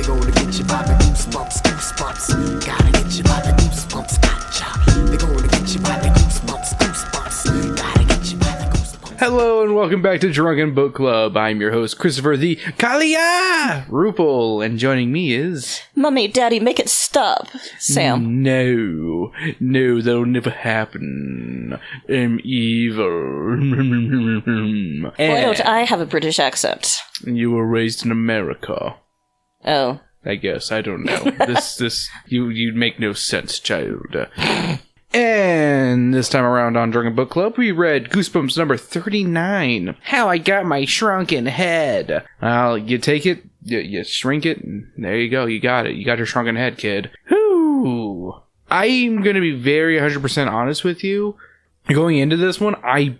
gonna get you by the goosebumps, goosebumps. Gotta get you by the goosebumps, gotcha. They gonna get you by the goosebumps, goosebumps. Gotta get you by the goosebumps. Hello and welcome back to Drunken Book Club. I'm your host, Christopher the Kalia Rupel, and joining me is... Mummy, Daddy, make it stop. Sam. No, that'll never happen. I'm evil. Why don't I have a British accent? You were raised in America. Oh. I guess, I don't know. You make no sense, child. And this time around on Drunken Book Club, we read Goosebumps number 39, How I Got My Shrunken Head. You take it, you shrink it, and there you go, you got it. You got your shrunken head, kid. Whew. I'm going to be very 100% honest with you. Going into this one, I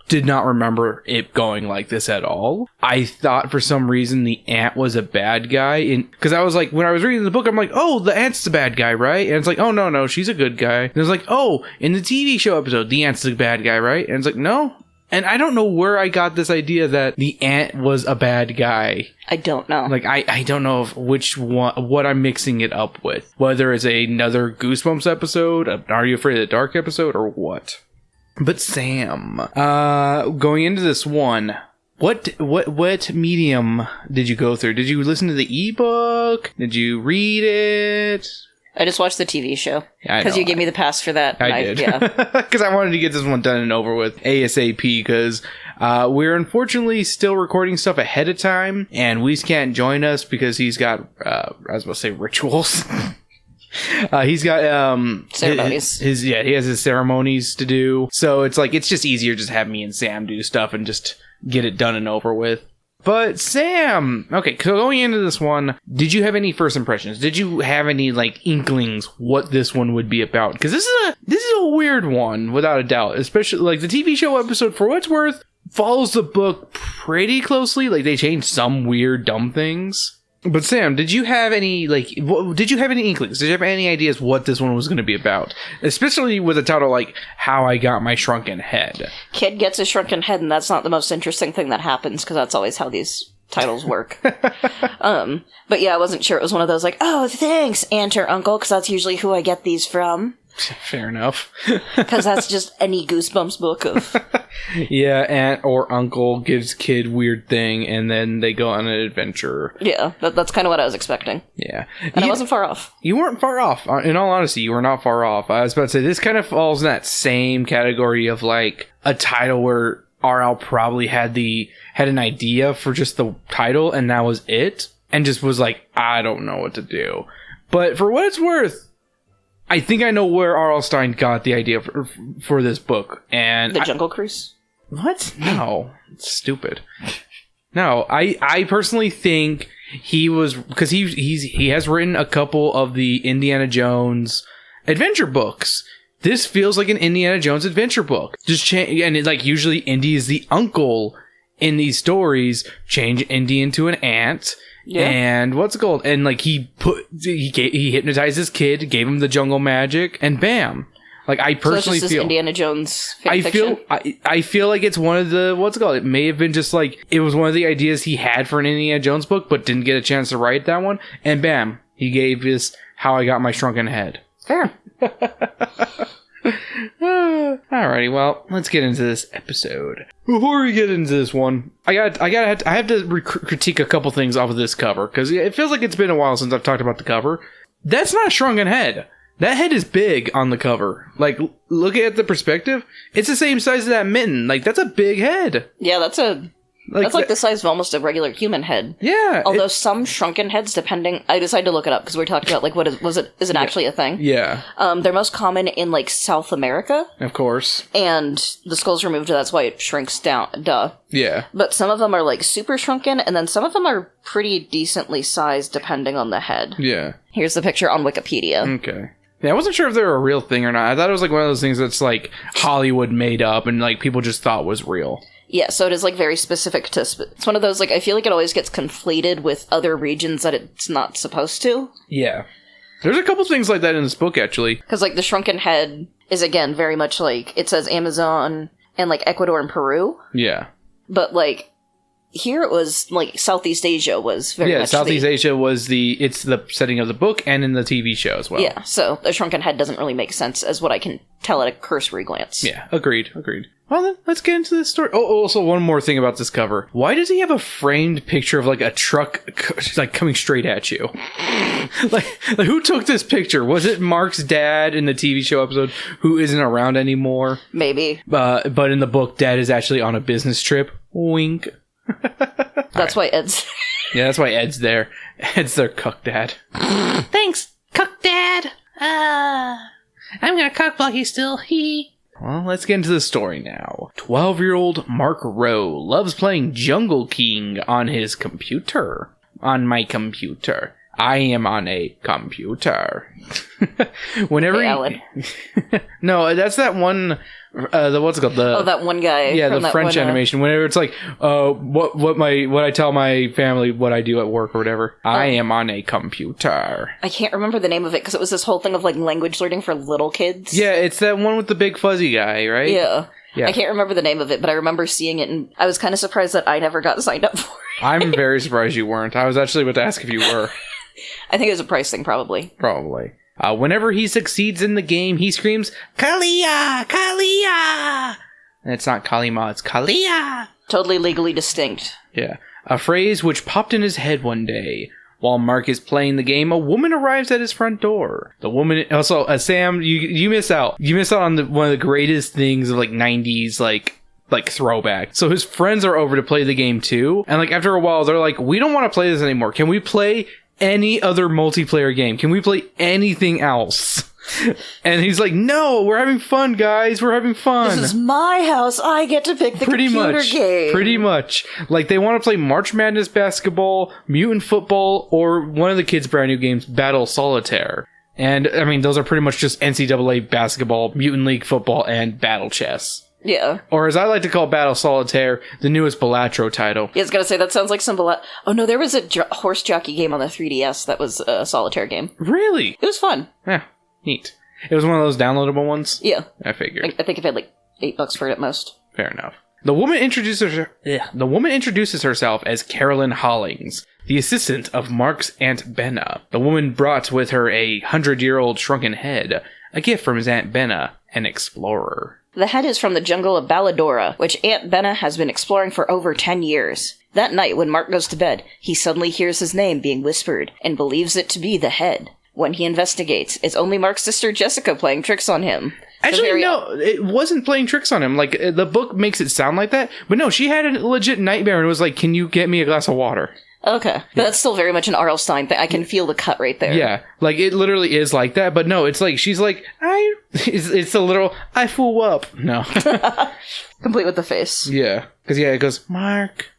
did not remember it going like this at all. I thought for some reason the ant was a bad guy, because I was like, when I was reading the book, I'm like, oh, the ant's the bad guy, right? And it's like, oh, no, she's a good guy. And it's like, oh, in the TV show episode, the ant's the bad guy, right? And it's like, no. And I don't know where I got this idea that the ant was a bad guy. I don't know. Like, I don't know which one, what I'm mixing it up with. Whether it's another Goosebumps episode, an Are You Afraid of the Dark episode, or what. But Sam, going into this one, what medium did you go through? Did you listen to the ebook? Did you read it? I just watched the TV show. Because you gave me the pass for that. I did. Yeah. Because I wanted to get this one done and over with ASAP, because we're unfortunately still recording stuff ahead of time, and Weiss can't join us because he's got, I was about to say rituals. He's got ceremonies. He has his ceremonies to do. So it's like, it's just easier just have me and Sam do stuff and just get it done and over with. But Sam, okay, so going into this one, did you have any first impressions? Did you have any like inklings what this one would be about? Because this is a weird one, without a doubt. Especially like the TV show episode, for what it's worth, follows the book pretty closely. Like they changed some weird dumb things. But Sam, did you have any inklings? Did you have any ideas what this one was going to be about? Especially with a title like How I Got My Shrunken Head. Kid gets a shrunken head, and that's not the most interesting thing that happens, because that's always how these titles work. But yeah, I wasn't sure it was one of those like, oh, thanks, aunt or uncle, because that's usually who I get these from. Fair enough. Because that's just any Goosebumps book of... Yeah, aunt or uncle gives kid weird thing, and then they go on an adventure. Yeah, that's kind of what I was expecting. Yeah. And I wasn't far off. You weren't far off. In all honesty, you were not far off. I was about to say, this kind of falls in that same category of like a title where RL probably had an idea for just the title, and that was it. And just was like, I don't know what to do. But for what it's worth, I think I know where R.L. Stine got the idea for this book. And The Jungle Cruise? What? No. It's stupid. No, I personally think he was... Because he has written a couple of the Indiana Jones adventure books. This feels like an Indiana Jones adventure book. Usually Indy is the uncle in these stories. Change Indy into an aunt. Yeah. And what's it called? And like he hypnotized his kid, gave him the jungle magic, and bam! Like I personally so it's just feel Indiana Jones fan fiction? I feel like it's one of the what's it called? It may have been just like it was one of the ideas he had for an Indiana Jones book, but didn't get a chance to write that one. And bam, he gave his How I Got My Shrunken Head. Fair. Alrighty, well, let's get into this episode. Before we get into this one, I have to critique a couple things off of this cover, because it feels like it's been a while since I've talked about the cover. That's not a shrunken head. That head is big on the cover. Like, look at the perspective. It's the same size as that mitten. Like, that's a big head. Yeah, that's like the size of almost a regular human head. Yeah. Although some shrunken heads, depending... I decided to look it up because we talked about, like, is it actually a thing? Yeah. They're most common in, like, South America. Of course. And the skull's removed, that's why it shrinks down. Duh. Yeah. But some of them are, like, super shrunken, and then some of them are pretty decently sized depending on the head. Yeah. Here's the picture on Wikipedia. Okay. Yeah, I wasn't sure if they were a real thing or not. I thought it was, like, one of those things that's, like, Hollywood made up and, like, people just thought was real. Yeah, so it is, like, very specific to... It's one of those, like, I feel like it always gets conflated with other regions that it's not supposed to. Yeah. There's a couple things like that in this book, actually. Because, like, the shrunken head is, again, very much, like, it says Amazon and, like, Ecuador and Peru. Yeah. But, like, here it was, like, Southeast Asia was very much Southeast Asia was it's the setting of the book and in the TV show as well. Yeah, so the Shrunken Head doesn't really make sense as what I can tell at a cursory glance. Yeah, agreed. Well then, let's get into this story. Oh, also one more thing about this cover. Why does he have a framed picture of, like, a truck, like, coming straight at you? like, who took this picture? Was it Mark's dad in the TV show episode who isn't around anymore? Maybe. But in the book, Dad is actually on a business trip. Wink. That's why Ed's... Yeah, that's why Ed's there. Ed's their cuck dad. Thanks, Cook Dad. I'm gonna cock block you still. Well, let's get into the story now. 12-year-old Mark Rowe loves playing Jungle King on his computer. On my computer. I am on a computer. Whenever Alan. No, that's that one... what's it called? that one guy. Yeah, from the that French one, animation. Whenever it's like, what I tell my family what I do at work or whatever. I am on a computer. I can't remember the name of it because it was this whole thing of, like, language learning for little kids. Yeah, it's that one with the big fuzzy guy, right? Yeah. Yeah. I can't remember the name of it, but I remember seeing it, and I was kind of surprised that I never got signed up for it. I'm very surprised you weren't. I was actually about to ask if you were. I think it was a price thing, probably. Probably. Whenever he succeeds in the game, he screams, Kalia! Kalia! And it's not Kalima, it's Kalia! Totally legally distinct. Yeah. A phrase which popped in his head one day. While Mark is playing the game, a woman arrives at his front door. The woman... Also, Sam, you miss out. You miss out on one of the greatest things of, like, 90s, like throwback. So his friends are over to play the game too. And, like, after a while, they're like, we don't want to play this anymore. Can we play any other multiplayer game? Can we play anything else? And he's like, no, we're having fun, guys. We're having fun. This is my house. I get to pick the computer game. Pretty much. Like, they want to play March Madness basketball, Mutant Football, or one of the kids' brand new games, Battle Solitaire. And, I mean, those are pretty much just NCAA basketball, Mutant League football, and Battle Chess. Yeah. Or as I like to call Battle Solitaire, the newest Balatro title. Yeah, I was gonna say, that sounds like some Oh no, there was a horse jockey game on the 3DS that was a solitaire game. Really? It was fun. Yeah, neat. It was one of those downloadable ones? Yeah. I figured. I think it had like $8 for it at most. Fair enough. The woman introduces herself as Carolyn Hollings, the assistant of Mark's Aunt Benna. The woman brought with her a 100-year-old shrunken head, a gift from his Aunt Benna, an explorer. The head is from the jungle of Balladora, which Aunt Benna has been exploring for over 10 years. That night, when Mark goes to bed, he suddenly hears his name being whispered, and believes it to be the head. When he investigates, it's only Mark's sister Jessica playing tricks on him. Actually, no, it wasn't playing tricks on him. Like, the book makes it sound like that, but no, she had a legit nightmare and was like, can you get me a glass of water? Okay. But that's still very much an R.L. Stein thing. I can feel the cut right there. Yeah. Like, it literally is like that, but no, it's like, she's like, it's a literal, I fool up. No. Complete with the face. Yeah. Because, yeah, it goes, Mark,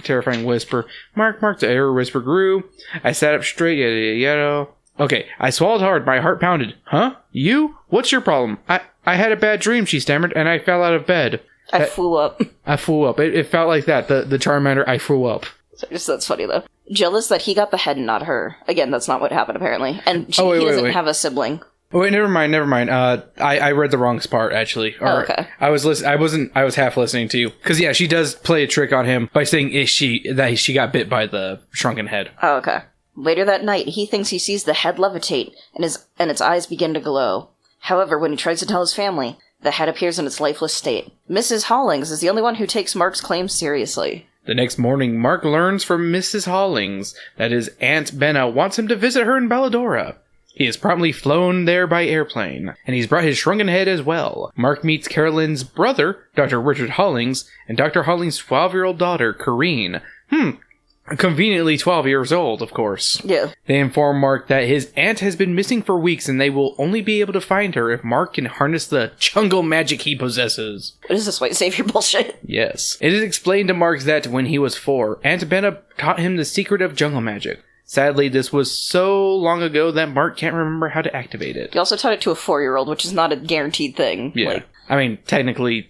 terrifying whisper. Mark, the error whisper grew. I sat up straight, yada, yada, yada. Okay, I swallowed hard, my heart pounded. Huh? You? What's your problem? I had a bad dream, she stammered, and I fell out of bed. I flew up. It felt like that, the Charmander, I flew up. So just, that's funny, though. Jealous that he got the head and not her. Again, that's not what happened, apparently. And he doesn't have a sibling. Oh, wait, never mind. I read the wrong part, actually. Okay. I was half listening to you. Because, yeah, she does play a trick on him by saying that she got bit by the shrunken head. Oh, okay. Later that night, he thinks he sees the head levitate, and its eyes begin to glow. However, when he tries to tell his family, the head appears in its lifeless state. Mrs. Hollings is the only one who takes Mark's claims seriously. The next morning, Mark learns from Mrs. Hollings that his Aunt Benna wants him to visit her in Balladora. He is promptly flown there by airplane, and he's brought his shrunken head as well. Mark meets Carolyn's brother, Dr. Richard Hollings, and Dr. Hollings' 12-year-old daughter, Corrine. Conveniently 12 years old, of course. Yeah. They inform Mark that his aunt has been missing for weeks, and they will only be able to find her if Mark can harness the jungle magic he possesses. What is this white savior bullshit? Yes. It is explained to Mark that when he was 4, Aunt Benna taught him the secret of jungle magic. Sadly, this was so long ago that Mark can't remember how to activate it. He also taught it to a 4-year-old, which is not a guaranteed thing. Yeah. I mean, technically,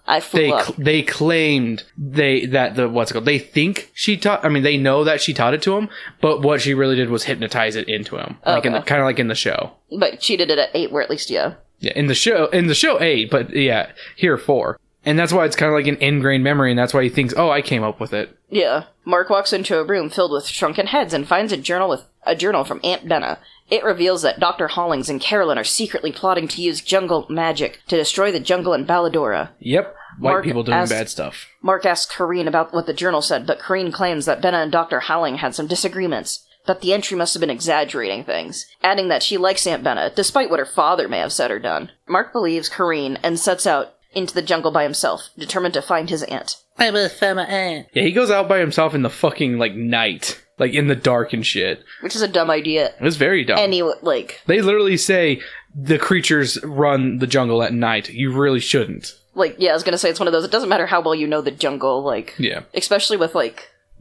they claimed they think she taught. I mean, they know that she taught it to him, but what she really did was hypnotize it into him, kind of like in the show. But she did it at 8, where at least in the show 8, but yeah, here 4. And that's why it's kind of like an ingrained memory, and that's why he thinks, oh, I came up with it. Yeah. Mark walks into a room filled with shrunken heads and finds a journal from Aunt Benna. It reveals that Dr. Hollings and Carolyn are secretly plotting to use jungle magic to destroy the jungle in Balladora. Yep. White Mark people doing asked- bad stuff. Mark asks Kareen about what the journal said, but Kareen claims that Benna and Dr. Howling had some disagreements, that the entry must have been exaggerating things, adding that she likes Aunt Benna, despite what her father may have said or done. Mark believes Kareen and sets out into the jungle by himself, determined to find his aunt. I will find my aunt. Yeah, he goes out by himself in the fucking, like, night. Like, in the dark and shit. Which is a dumb idea. It was very dumb. They literally say the creatures run the jungle at night. You really shouldn't. Yeah, I was gonna say, it's one of those, it doesn't matter how well you know the jungle, Yeah. especially with,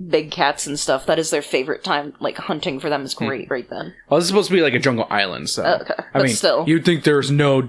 big cats and stuff, that is their favorite time, hunting for them is great right then. Well, this is supposed to be like a jungle island, so... Okay, I mean, still. you'd think there's no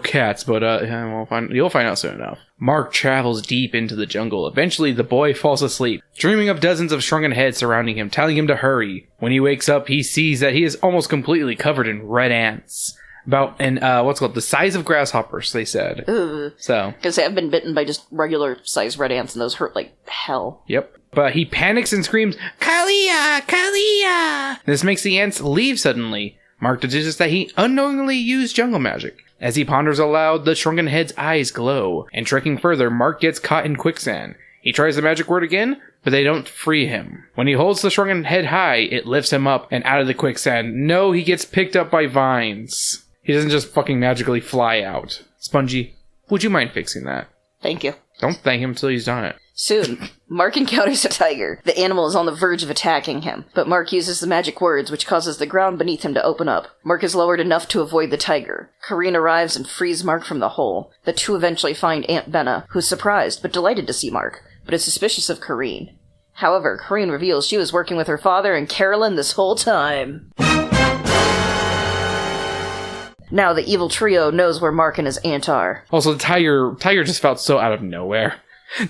cats, but yeah, you'll find out soon enough. Mark travels deep into the jungle. Eventually, the boy falls asleep, dreaming of dozens of shrunken heads surrounding him, telling him to hurry. When he wakes up, he sees that he is almost completely covered in red ants. The size of grasshoppers, they said. Ugh. So. Because I've been bitten by just regular sized red ants, and those hurt like hell. Yep. But he panics and screams, Kalia! Kalia! This makes the ants leave suddenly. Mark deduces that he unknowingly used jungle magic. As he ponders aloud, the shrunken head's eyes glow, and trekking further, Mark gets caught in quicksand. He tries the magic word again, but they don't free him. When he holds the shrunken head high, it lifts him up and out of the quicksand. No, he gets picked up by vines. He doesn't just fucking magically fly out. Spongy, would you mind fixing that? Thank you. Don't thank him until he's done it. Soon, Mark encounters a tiger. The animal is on the verge of attacking him, but Mark uses the magic words, which causes the ground beneath him to open up. Mark is lowered enough to avoid the tiger. Kareen arrives and frees Mark from the hole. The two eventually find Aunt Benna, who's surprised but delighted to see Mark, but is suspicious of Kareen. However, Kareen reveals she was working with her father and Carolyn this whole time. Now the evil trio knows where Mark and his aunt are. Also, the tiger just felt so out of nowhere.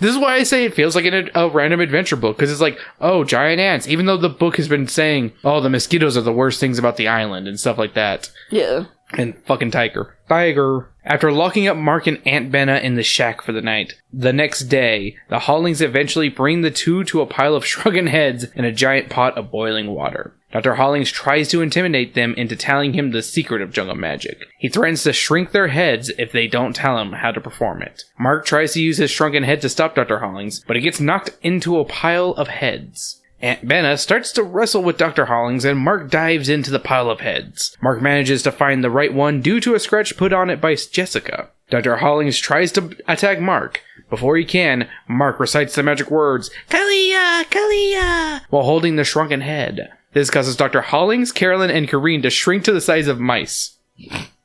This is why I say it feels like a random adventure book, because it's like, oh, giant ants, even though the book has been saying, oh, the mosquitoes are the worst things about the island and stuff like that. Yeah. And fucking tiger. After locking up Mark and Aunt Benna in the shack for the night, the next day, the Hollings eventually bring the two to a pile of shrunken heads in a giant pot of boiling water. Dr. Hollings tries to intimidate them into telling him the secret of jungle magic. He threatens to shrink their heads if they don't tell him how to perform it. Mark tries to use his shrunken head to stop Dr. Hollings, but he gets knocked into a pile of heads. Aunt Benna starts to wrestle with Dr. Hollings, and Mark dives into the pile of heads. Mark manages to find the right one due to a scratch put on it by Jessica. Dr. Hollings tries to attack Mark. Before he can, Mark recites the magic words, Kalia! Kalia! while holding the shrunken head. This causes Dr. Hollings, Carolyn, and Kareen to shrink to the size of mice.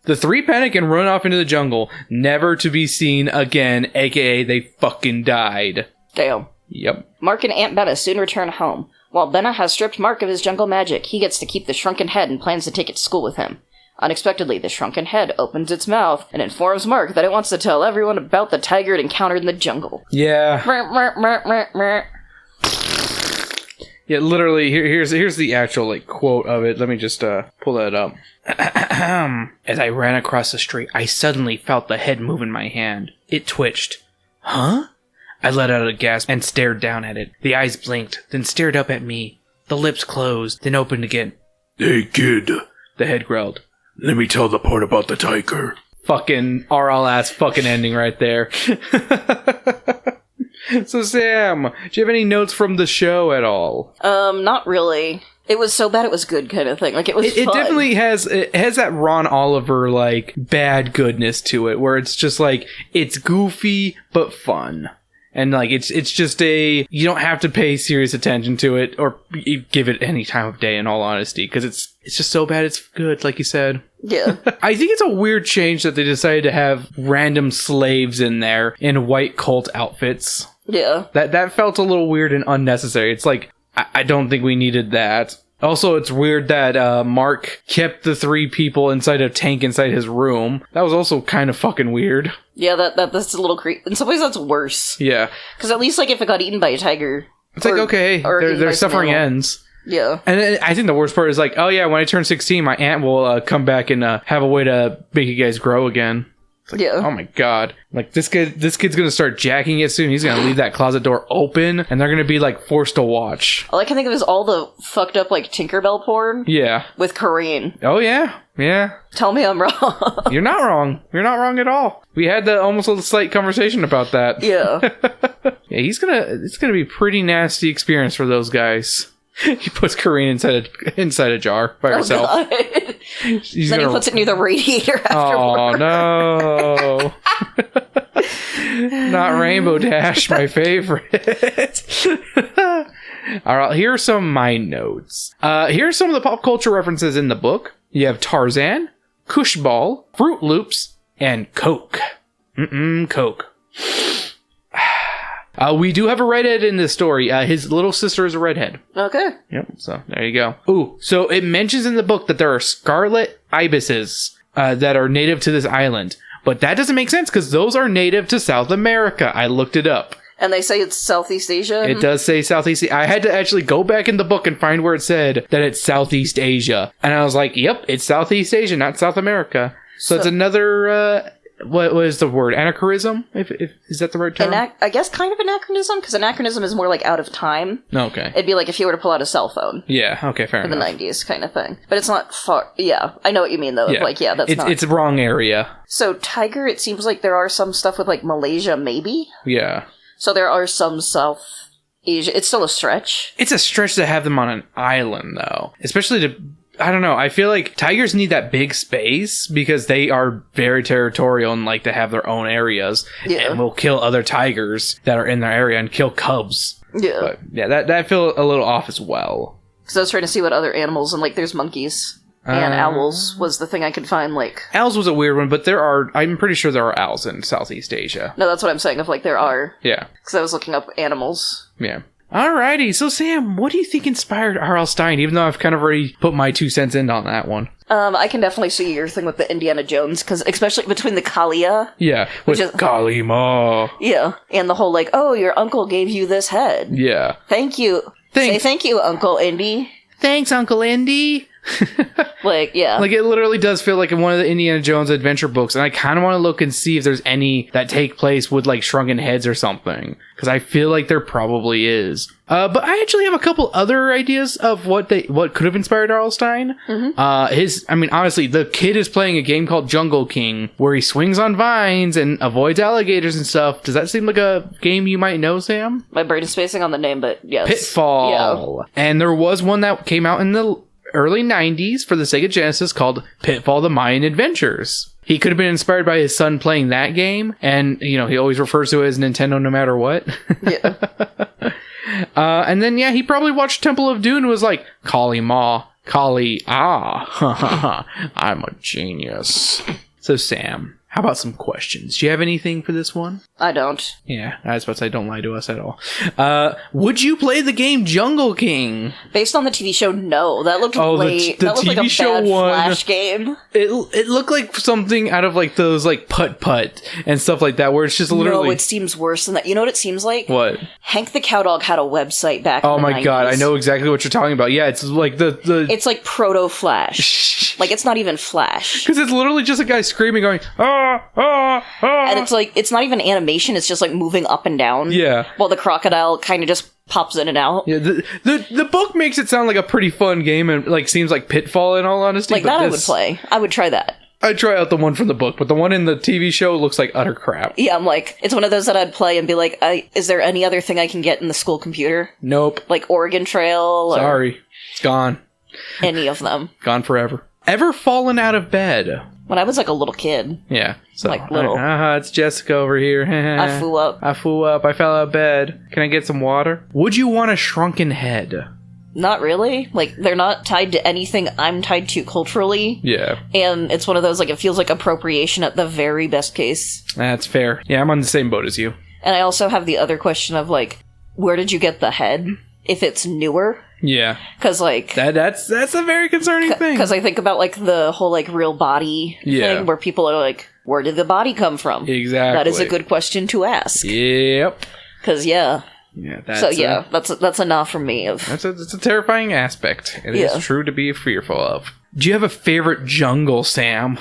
The three panic and run off into the jungle, never to be seen again, aka they fucking died. Damn. Yep. Mark and Aunt Benna soon return home. While Benna has stripped Mark of his jungle magic, he gets to keep the shrunken head and plans to take it to school with him. Unexpectedly, the shrunken head opens its mouth and informs Mark that it wants to tell everyone about the tiger it encountered in the jungle. Yeah. Yeah, literally, here's the actual, quote of it. Let me just, pull that up. As I ran across the street, I suddenly felt the head move in my hand. It twitched. Huh? I let out a gasp and stared down at it. The eyes blinked, then stared up at me. The lips closed, then opened again. Hey, kid. The head growled. Let me tell the part about the tiger. Fucking RL-ass fucking ending right there. So, Sam, do you have any notes from the show at all? Not really. It was so bad it was good kind of thing. It was fun. It definitely has that Ron Oliver, bad goodness to it, where it's just, it's goofy, but fun. And, it's just you don't have to pay serious attention to it, or give it any time of day, in all honesty, because it's just so bad it's good, like you said. Yeah. I think it's a weird change that they decided to have random slaves in there in white cult outfits. Yeah. That felt a little weird and unnecessary. It's I don't think we needed that. Also, it's weird that Mark kept the three people inside a tank inside his room. That was also kind of fucking weird. Yeah, that's a little creepy. In some ways, that's worse. Yeah. Because at least, if it got eaten by a tiger... It's okay, their suffering ends. Yeah. And I think the worst part is oh yeah, when I turn 16, my aunt will come back and have a way to make you guys grow again. It's like, Yeah. oh my god. Like, this kid's gonna start jacking it soon. He's gonna leave that closet door open, and they're gonna be, like, forced to watch. All I can think of is all the fucked up, like, Tinkerbell porn Yeah. with Corinne. Oh, yeah. Yeah. Tell me I'm wrong. You're not wrong. You're not wrong at all. We had almost a slight conversation about that. Yeah. Yeah, it's gonna be a pretty nasty experience for those guys. He puts Corinne inside a jar by herself. Oh, God. He's Then he gonna- puts it near the radiator afterwards. Oh no! Not Rainbow Dash, my favorite. All right, here are some of my notes. Here are some of the pop culture references in the book. You have Tarzan, Cushball, Fruit Loops, and Coke. Coke. We do have a redhead in this story. His little sister is a redhead. Okay. Yep, so there you go. Ooh, so it mentions in the book that there are scarlet ibises that are native to this island. But that doesn't make sense because those are native to South America. I looked it up. And they say it's Southeast Asia? It does say Southeast Asia. I had to actually go back in the book and find where it said that it's Southeast Asia. And I was like, yep, it's Southeast Asia, not South America. So it's another... what was the word? Anachronism? If is that the right term? I guess kind of anachronism, because anachronism is more like out of time. Okay. It'd be like if you were to pull out a cell phone Yeah, okay, fair in the enough. 90s kind of thing. But it's not far. Yeah, I know what you mean, though. Yeah. Like, yeah, that's not. It's the wrong area. So, Tiger, it seems like there are some stuff with, like, Malaysia, maybe? Yeah. So there are some South Asia. It's still a stretch. It's a stretch to have them on an island, though. Especially to... I don't know. I feel like tigers need that big space because they are very territorial and like to have their own areas. Yeah. And will kill other tigers that are in their area and kill cubs. Yeah. But yeah, that feel a little off as well. Because I was trying to see what other animals, and, like, there's monkeys. And owls was the thing I could find, like... Owls was a weird one, but I'm pretty sure there are owls in Southeast Asia. No, that's what I'm saying, if, like, there are. Yeah. Because I was looking up animals. Yeah. Alrighty, so Sam, what do you think inspired R.L. Stine, even though I've kind of already put my 2 cents in on that one? I can definitely see your thing with the Indiana Jones, because especially between the Kalia, Yeah, with is- Kali Ma. yeah, and the whole, like, oh, your uncle gave you this head. Yeah. Thank you. Thanks. Say thank you, Uncle Indy. Thanks, Uncle Indy. Like, yeah. Like, it literally does feel like in one of the Indiana Jones adventure books, and I kind of want to look and see if there's any that take place with, like, shrunken heads or something, because I feel like there probably is. But I actually have a couple other ideas of what could have inspired R.L. Stine. Honestly, the kid is playing a game called Jungle King, where he swings on vines and avoids alligators and stuff. Does that seem like a game you might know, Sam? My brain is spacing on the name, but yes. Pitfall. Yeah. And there was one that came out in the early 90s for the Sega Genesis called Pitfall: The Mayan Adventures. He could have been inspired by his son playing that game, and, you know, he always refers to it as Nintendo no matter what. Yeah. And then, yeah, he probably watched Temple of Doom and was like, Kali Ma, Kali, I'm a genius. So, Sam, how about some questions? Do you have anything for this one? I don't. Yeah, I was about to say, don't lie to us at all. Would you play the game Jungle King? Based on the TV show, no. That looked Oh, the that looked like a TV show bad one. Flash game. It looked like something out of, like, those, like, putt-putt and stuff like that, where it's just literally... No, it seems worse than that. You know what it seems like? What? Hank the Cowdog had a website back in Oh the my 90s. god, I know exactly what you're talking about. Yeah, it's like the... It's like proto-Flash. Like, it's not even Flash. Because it's literally just a guy screaming, going, And it's like, it's not even animation, it's just like moving up and down. Yeah. While the crocodile kind of just pops in and out. Yeah, the book makes it sound like a pretty fun game and, like, seems like Pitfall in all honesty. Like, but that I would play. I would try that. I'd try out the one from the book, but the one in the TV show looks like utter crap. Yeah, I'm like, it's one of those that I'd play and be like, is there any other thing I can get in the school computer? Nope. Like Oregon Trail or Sorry. It's gone. any of them. Gone forever. Ever fallen out of bed? When I was like a little kid, Yeah. So, Like little. It's Jessica over here. I flew up. I flew up. I fell out of bed. Can I get some water? Would you want a shrunken head? Not really. Like, they're not tied to anything I'm tied to culturally. Yeah. And it's one of those, like, it feels like appropriation at the very best case. That's fair. Yeah, I'm on the same boat as you. And I also have the other question of, like, where did you get the head? If it's newer? Yeah. Because, like... That's a very concerning thing. Because I think about, like, the whole, like, real body thing, where people are like, where did the body come from? Exactly. That is a good question to ask. Yep. Because, yeah. Yeah, that's So, yeah, that's a nah from me. That's a terrifying aspect. It Yeah. is true to be fearful of. Do you have a favorite jungle, Sam?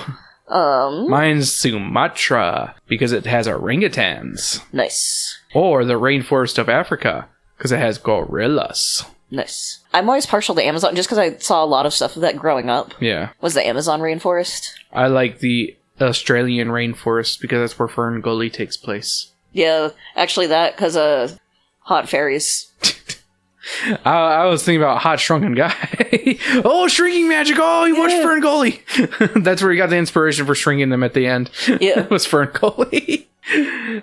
Mine's Sumatra, because it has orangutans. Nice. Or the rainforest of Africa, because it has gorillas. Nice. I'm always partial to Amazon, just because I saw a lot of stuff of that growing up. Yeah. Was the Amazon rainforest? I like the Australian rainforest, because that's where Fern Gully takes place. Yeah, actually that, because, hot fairies. I was thinking about Hot Shrunken Guy. Oh, shrinking magic! Oh, he watched Fern Gully. That's where he got the inspiration for shrinking them at the end. Yeah. It was Fern Gully.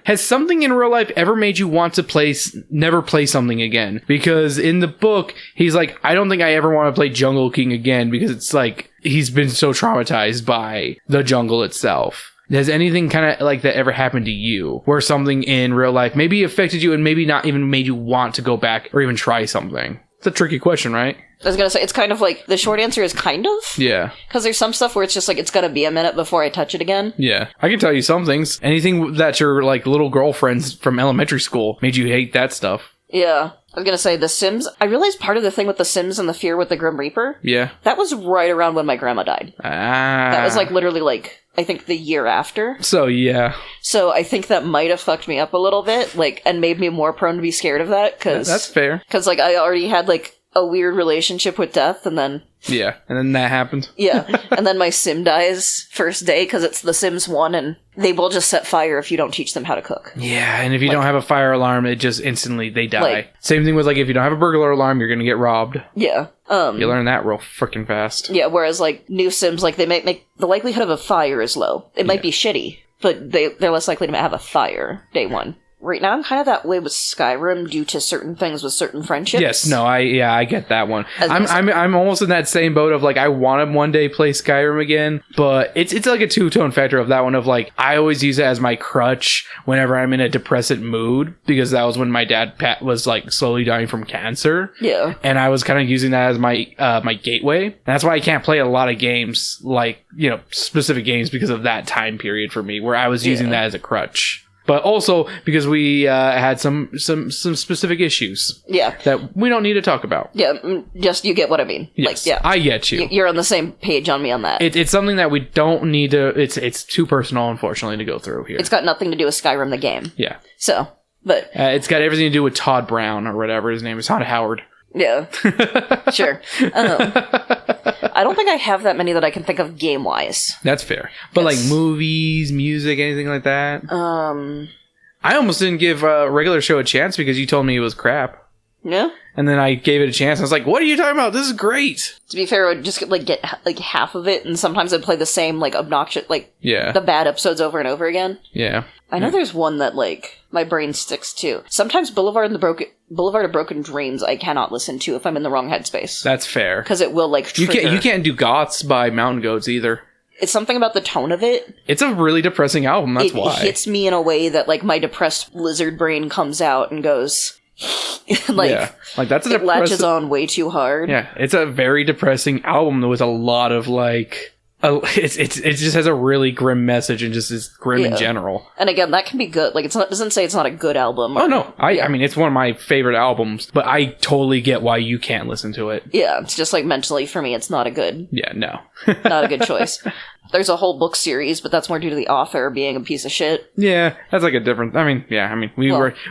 Has something in real life ever made you want to never play something again? Because in the book, he's like, I don't think I ever want to play Jungle King again, because it's like, he's been so traumatized by the jungle itself. Has anything kind of like that ever happened to you, where something in real life maybe affected you and maybe not even made you want to go back or even try something? It's a tricky question, right? I was gonna say, it's kind of like, the short answer is kind of. Yeah. Because there's some stuff where it's just like, it's gonna be a minute before I touch it again. Yeah. I can tell you some things. Anything that your like little girlfriends from elementary school made you hate that stuff. Yeah. I was gonna say, The Sims, I realized part of the thing with The Sims and the fear with the Grim Reaper, Yeah. that was right around when my grandma died. That was like literally like, I think the year after. So, yeah. So I think that might have fucked me up a little bit, like, and made me more prone to be scared of that, because... That's fair. Because, like, I already had, like, a weird relationship with death, and then... Yeah. And then that happened. Yeah. And then my sim dies first day, because it's The Sims 1, and they will just set fire if you don't teach them how to cook. Yeah, and if you don't have a fire alarm, it just instantly, they die. Like- Same thing with, like, if you don't have a burglar alarm, you're gonna get robbed. Yeah. You learn that real freaking fast. Yeah, whereas, like, new Sims, like, they might make... The likelihood of a fire is low. It might be shitty, but they're less likely to have a fire day one. Right now, I'm kind of that way with Skyrim due to certain things with certain friendships. Yes, no, I get that one. I'm almost in that same boat of like, I want to one day play Skyrim again, but it's like a two-tone factor of that one of like, I always use it as my crutch whenever I'm in a depressant mood, because that was when my dad was like slowly dying from cancer. Yeah. And I was kind of using that as my my gateway. And that's why I can't play a lot of games, like, you know, specific games, because of that time period for me where I was using that as a crutch. But also because we had some specific issues. Yeah. That we don't need to talk about. Yeah, just you get what I mean. Yes, like, yeah. I get you. You're on the same page on me on that. It's something that we don't need to... It's too personal, unfortunately, to go through here. It's got nothing to do with Skyrim the game. Yeah. So, but... it's got everything to do with Todd Brown, or whatever his name is. Todd Howard. Yeah. Sure. I don't think I have that many that I can think of game-wise. That's fair. But Yes. like movies, music, anything like that? I almost didn't give a regular show a chance because you told me it was crap. Yeah? And then I gave it a chance. I was like, what are you talking about? This is great. To be fair, I would just get like half of it, and sometimes I'd play the same, like, obnoxious, like, Yeah. the bad episodes over and over again. Yeah. I know there's one that, like, my brain sticks to. Sometimes Boulevard of Broken Dreams I cannot listen to if I'm in the wrong headspace. That's fair. Because it will, like, You trigger. can't do Goths by Mountain Goats either. It's something about the tone of it. It's a really depressing album, that's why. It hits me in a way that, like, my depressed lizard brain comes out and goes... like, yeah. Like, that's a it latches depressing... on way too hard. Yeah, it's a very depressing album with a lot of, like... it just has a really grim message and just is grim in general. And again, that can be good. Like, it doesn't say it's not a good album. Oh, no. I mean, it's one of my favorite albums, but I totally get why you can't listen to it. Yeah, it's just, like, mentally for me, it's not a good... Yeah, no. not a good choice. There's a whole book series, but that's more due to the author being a piece of shit. Yeah, that's like a different...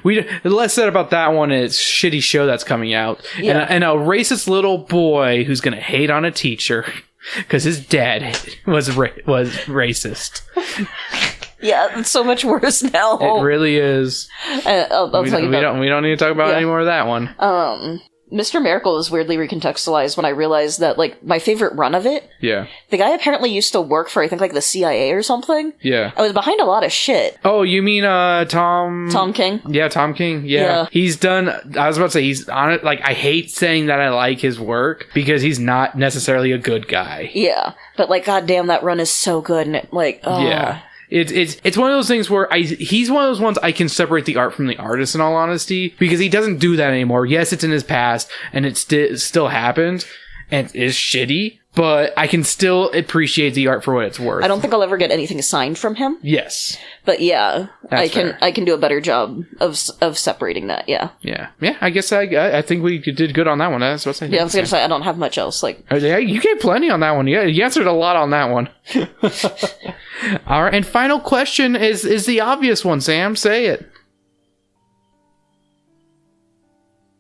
we less said about that one. It's a shitty show that's coming out. Yeah. And a racist little boy who's going to hate on a teacher because his dad was racist. Yeah, it's so much worse now. It really is. I'll tell you about... We don't need to talk about any more of that one. Mr. Miracle is weirdly recontextualized when I realized that, like, my favorite run of it, Yeah. the guy apparently used to work for, I think, like, the CIA or something. Yeah. I was behind a lot of shit. Oh, you mean Tom... Tom King? Yeah, Tom King. Yeah. Yeah. He's done... I was about to say, he's on it. Like, I hate saying that I like his work because he's not necessarily a good guy. Yeah. But, like, goddamn, that run is so good, and it, like, Yeah. It's one of those things where he's one of those ones I can separate the art from the artist, in all honesty, because he doesn't do that anymore. Yes, it's in his past, and it still happened, and it's shitty, but I can still appreciate the art for what it's worth. I don't think I'll ever get anything signed from him, Yes. but yeah, That's fair. I can do a better job of separating that. Yeah, Yeah. Yeah, I guess I think we did good on that one. That's what I yeah. I was gonna say I don't have much else. Like, Yeah, you gave plenty on that one. Yeah, you answered a lot on that one. All right, and final question is the obvious one, Sam. Say it.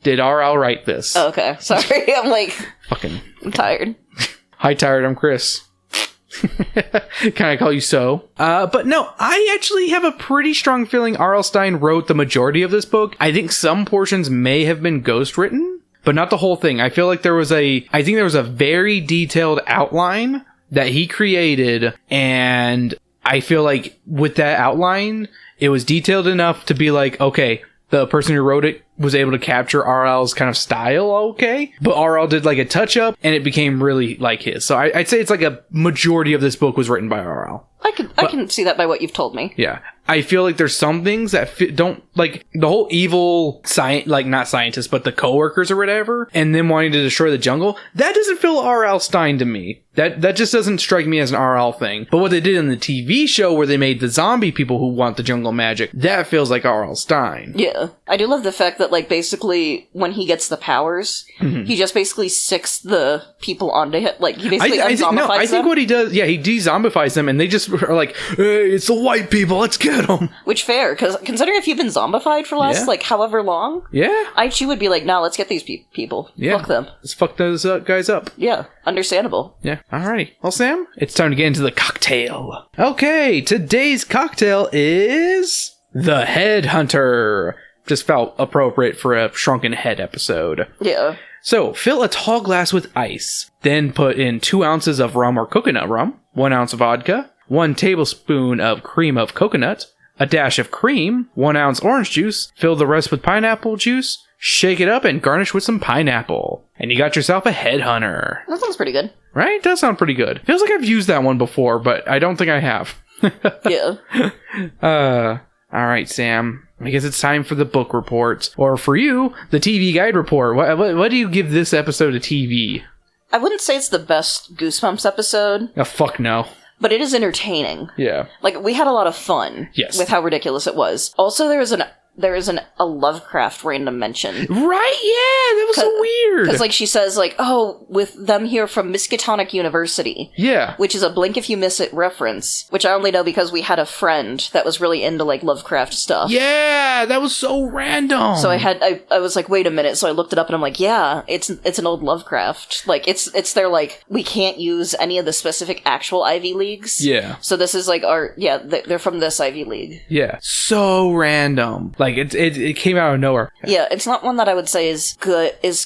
Did RL write this? oh, okay, sorry. I'm tired. Hi, tired. I'm Chris. Can I call you so? But no, I actually have a pretty strong feeling R.L. Stine wrote the majority of this book. I think some portions may have been ghost written, but not the whole thing. I feel like there was a very detailed outline that he created, and I feel like with that outline, it was detailed enough to be like, okay, the person who wrote it was able to capture RL's kind of style, okay? But RL did like a touch-up, and it became really like his. So I'd say it's like a majority of this book was written by RL. I can see that by what you've told me. Yeah. I feel like there's some things that don't, like, the whole evil, not scientists, but the coworkers or whatever, and them wanting to destroy the jungle, that doesn't feel R.L. Stine to me. That just doesn't strike me as an RL thing. But what they did in the TV show where they made the zombie people who want the jungle magic, that feels like R.L. Stine. Yeah. I do love the fact that, like, basically, when he gets the powers, he just basically sicks the people onto him. Like, he basically I unzombifies think them. what he does, he de-zombifies them, and they just are like, hey, it's the white people, let's get them. Which, fair, because considering if you've been zombified for the last, like, however long, Yeah. I too would be like, nah, let's get these people. Yeah. Fuck them. Let's fuck those guys up. Yeah, understandable. Yeah. Alrighty. Well, Sam, it's time to get into the cocktail. Okay, today's cocktail is the Headhunter. Just felt appropriate for a Shrunken Head episode. Yeah. So, fill a tall glass with ice. Then put in 2 ounces of rum or coconut rum, 1 ounce of vodka, 1 tablespoon of cream of coconut, a dash of cream, 1 ounce orange juice, fill the rest with pineapple juice, shake it up, and garnish with some pineapple. And you got yourself a Headhunter. That sounds pretty good. Right? Does sound pretty good. Feels like I've used that one before, but I don't think I have. Yeah. Alright, Sam. I guess it's time for the book report. Or for you, the TV guide report. What do you give this episode of TV? I wouldn't say it's the best Goosebumps episode, Oh, fuck no. but it is entertaining. Yeah. Like, we had a lot of fun Yes. with how ridiculous it was. Also, there is a Lovecraft random mention. Right? Yeah, that was so weird. Because, like, she says, like, oh, with them here from Miskatonic University. Yeah. Which is a Blink If You Miss It reference, which I only know because we had a friend that was really into, like, Lovecraft stuff. Yeah, that was so random. So I was like, wait a minute, so I looked it up and I'm like, yeah, it's an old Lovecraft. Like, it's their, like, we can't use any of the specific actual Ivy Leagues. Yeah. So this is, like, they're from this Ivy League. Yeah. So random. Like, it came out of nowhere. Yeah, it's not one that I would say is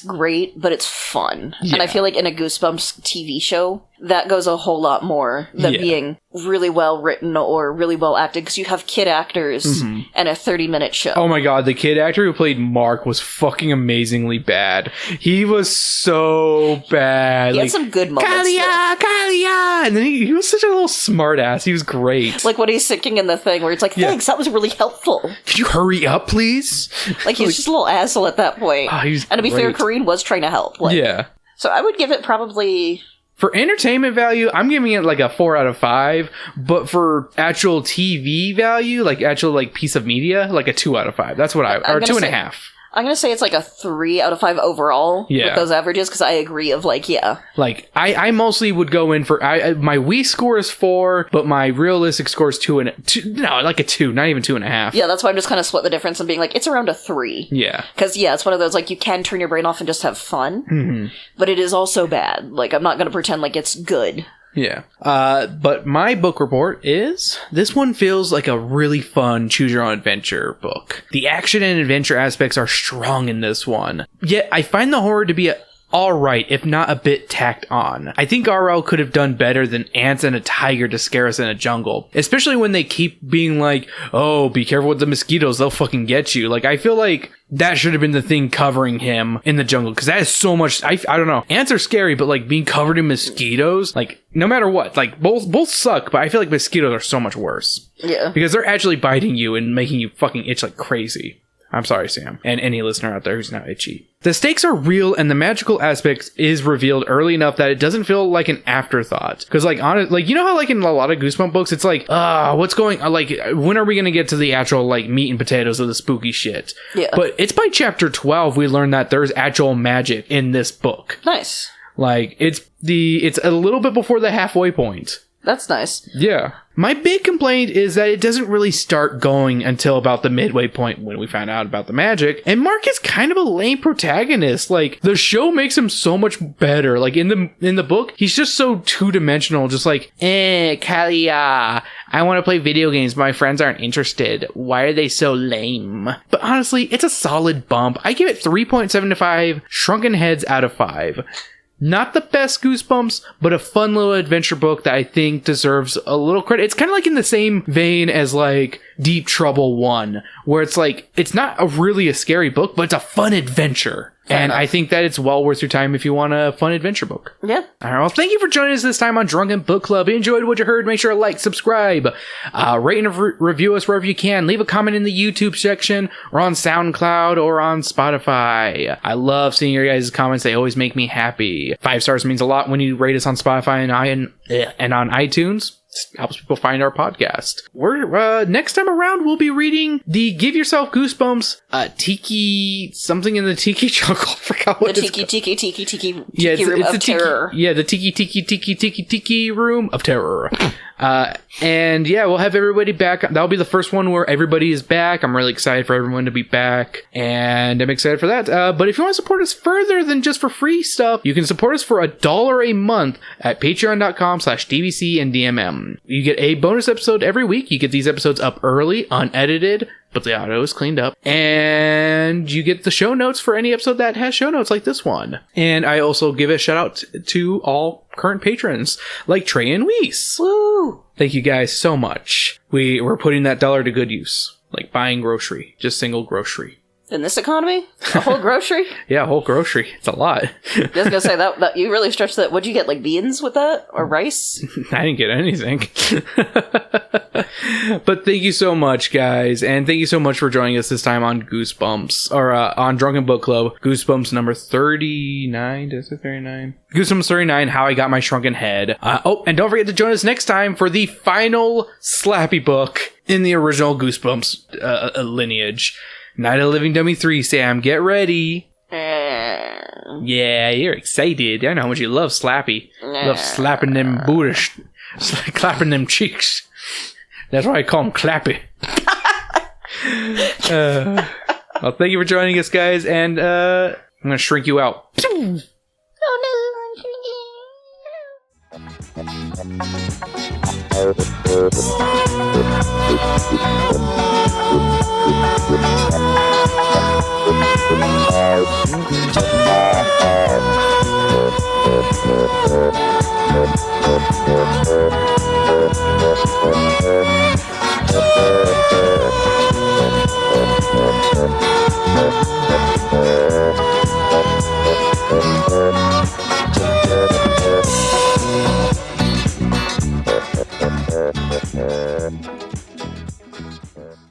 great, but it's fun. Yeah. And I feel like in a Goosebumps TV show, that goes a whole lot more than being really well written or really well acted, because you have kid actors and a 30-minute show. Oh my god, the kid actor who played Mark was fucking amazingly bad. He was so bad. He had some good moments. Kalia! And then he was such a little smartass. He was great. Like when he's singing in the thing where it's like, thanks, that was really helpful. Could you hurry up, please? Like, he's just a little asshole at that point. He's and to be fair, great. Kareen was trying to help. Like, Yeah. So I would give it probably... For entertainment value, I'm giving it like a 4 out of 5. But for actual TV value, like actual like piece of media, like a 2 out of 5. That's what or 2.5. I'm gonna say it's like a 3 out of 5 overall with those averages, because I agree of like, Like, I mostly would go in for, my Wii score is 4, but my realistic score is 2, like a 2, not even 2.5. Yeah, that's why I'm just kind of split the difference and being like, it's around a 3. Yeah. Because, it's one of those, like, you can turn your brain off and just have fun, but it is also bad. Like, I'm not gonna pretend like it's good. Yeah. But my book report is, this one feels like a really fun choose your own adventure book. The action and adventure aspects are strong in this one. Yet I find the horror to be alright, if not a bit tacked on. I think RL could have done better than ants and a tiger to scare us in a jungle. Especially when they keep being like, oh, be careful with the mosquitoes, they'll fucking get you. Like, I feel like that should have been the thing covering him in the jungle, because that is so much, I don't know. Ants are scary, but like being covered in mosquitoes, like, no matter what, like, both suck, but I feel like mosquitoes are so much worse. Yeah. Because they're actually biting you and making you fucking itch like crazy. I'm sorry, Sam, and any listener out there who's not itchy. The stakes are real, and the magical aspect is revealed early enough that it doesn't feel like an afterthought. Because, like, you know how, like, in a lot of Goosebumps books, it's like, what's going on? Like, when are we going to get to the actual, like, meat and potatoes of the spooky shit? Yeah. But it's by chapter 12 we learn that there's actual magic in this book. Nice. Like, it's a little bit before the halfway point. That's nice. Yeah. My big complaint is that it doesn't really start going until about the midway point when we find out about the magic. And Mark is kind of a lame protagonist. Like, the show makes him so much better. Like, in the book, he's just so two-dimensional. Just like, Callie, I want to play video games, but my friends aren't interested. Why are they so lame? But honestly, it's a solid bump. I give it 3.75 Shrunken Heads out of 5. Not the best Goosebumps, but a fun little adventure book that I think deserves a little credit. It's kind of like in the same vein as like Deep Trouble 1, where it's like, it's not really a scary book, but it's a fun adventure. And I think that it's well worth your time if you want a fun adventure book. Yeah. All right, well, thank you for joining us this time on Drunken Book Club. If you enjoyed what you heard, make sure to like, subscribe, rate and review us wherever you can. Leave a comment in the YouTube section or on SoundCloud or on Spotify. I love seeing your guys' comments. They always make me happy. 5 stars means a lot when you rate us on Spotify and on iTunes. It helps people find our podcast. We're next time around we'll be reading the Give Yourself Goosebumps Tiki something in the Tiki Jungle. I forgot what the it's Tiki called. Room of Terror. Yeah, the Tiki Room of Terror. And yeah, we'll have everybody back. That'll be the first one where everybody is back. I'm really excited for everyone to be back, and I'm excited for that. But if you want to support us further than just for free stuff, you can support us for $1 a month at patreon.com/DBC and DMM. You get a bonus episode every week. You get these episodes up early, unedited, but the audio is cleaned up. And you get the show notes for any episode that has show notes like this one. And I also give a shout out to all current patrons like Trey and Weiss. Woo! Thank you guys so much. We're putting that dollar to good use. Like buying grocery. Just single grocery. In this economy? A whole grocery? Yeah, a whole grocery. It's a lot. I was gonna say that you really stretched that. What'd you get, like beans with that? Or rice? I didn't get anything. But thank you so much, guys. And thank you so much for joining us this time on Goosebumps. Or on Drunken Book Club. Goosebumps number 39. Did I say 39? Goosebumps 39, How I Got My Shrunken Head. And don't forget to join us next time for the final Slappy book in the original Goosebumps lineage. Night of the Living Dummy 3, Sam. Get ready. Yeah, you're excited. I know how much you love Slappy. Love slapping them bootish. Clapping them cheeks. That's why I call him Clappy. Well, thank you for joining us, guys. And I'm going to shrink you out. Oh no.